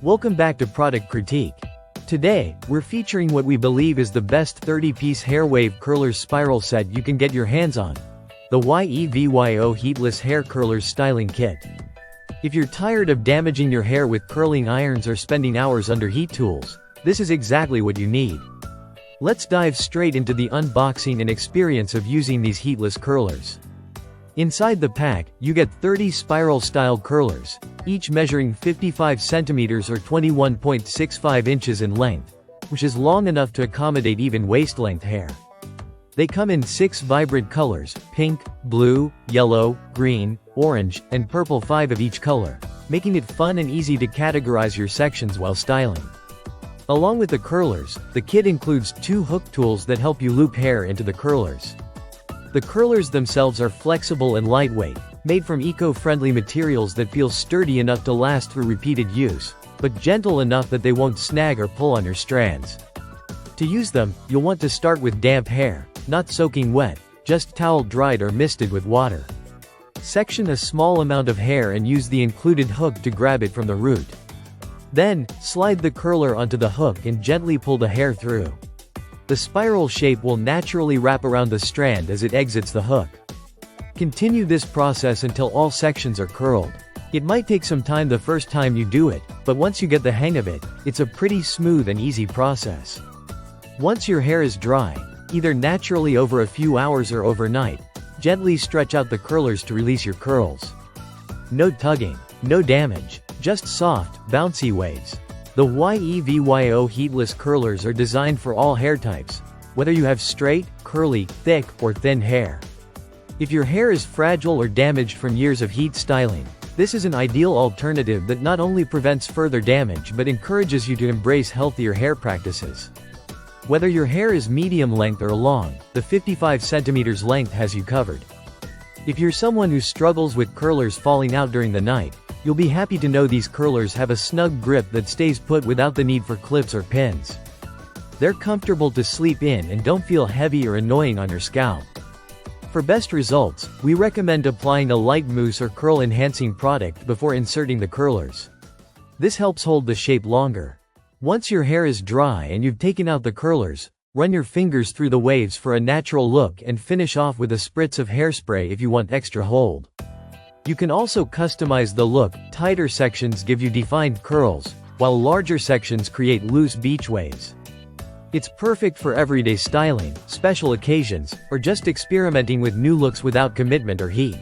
Welcome back to Product Critique. Today, we're featuring what we believe is the best 30-piece hair wave curlers spiral set you can get your hands on. The YEVYO Heatless Hair Curlers Styling Kit. If you're tired of damaging your hair with curling irons or spending hours under heat tools, this is exactly what you need. Let's dive straight into the unboxing and experience of using these heatless curlers. Inside the pack, you get 30 spiral-style curlers, each measuring 55 centimeters or 21.65 inches in length, which is long enough to accommodate even waist-length hair. They come in 6 vibrant colors: pink, blue, yellow, green, orange, and purple, 5 of each color, making it fun and easy to categorize your sections while styling. Along with the curlers, the kit includes 2 hook tools that help you loop hair into the curlers. The curlers themselves are flexible and lightweight, made from eco-friendly materials that feel sturdy enough to last through repeated use, but gentle enough that they won't snag or pull on your strands. To use them, you'll want to start with damp hair, not soaking wet, just towel-dried or misted with water. Section a small amount of hair and use the included hook to grab it from the root. Then, slide the curler onto the hook and gently pull the hair through. The spiral shape will naturally wrap around the strand as it exits the hook. Continue this process until all sections are curled. It might take some time the first time you do it, but once you get the hang of it, it's a pretty smooth and easy process. Once your hair is dry, either naturally over a few hours or overnight, gently stretch out the curlers to release your curls. No tugging, no damage, just soft, bouncy waves. The YEVYO Heatless Curlers are designed for all hair types, whether you have straight, curly, thick, or thin hair. If your hair is fragile or damaged from years of heat styling, this is an ideal alternative that not only prevents further damage but encourages you to embrace healthier hair practices. Whether your hair is medium length or long, the 55 centimeters length has you covered. If you're someone who struggles with curlers falling out during the night, you'll be happy to know these curlers have a snug grip that stays put without the need for clips or pins. They're comfortable to sleep in and don't feel heavy or annoying on your scalp. For best results, we recommend applying a light mousse or curl-enhancing product before inserting the curlers. This helps hold the shape longer. Once your hair is dry and you've taken out the curlers, run your fingers through the waves for a natural look and finish off with a spritz of hairspray if you want extra hold. You can also customize the look. Tighter sections give you defined curls, while larger sections create loose beach waves. It's perfect for everyday styling, special occasions, or just experimenting with new looks without commitment or heat.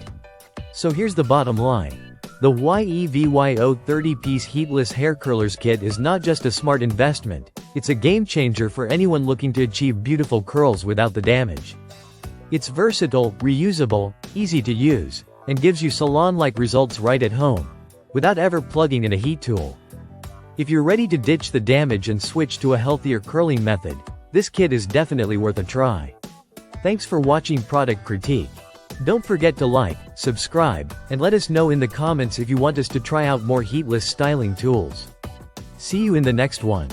So here's the bottom line. The YEVYO 30-piece Heatless Hair Curlers Kit is not just a smart investment, it's a game-changer for anyone looking to achieve beautiful curls without the damage. It's versatile, reusable, easy to use, and gives you salon-like results right at home, without ever plugging in a heat tool. If you're ready to ditch the damage and switch to a healthier curling method, this kit is definitely worth a try. Thanks for watching Product Critique. Don't forget to like, subscribe, and let us know in the comments if you want us to try out more heatless styling tools. See you in the next one.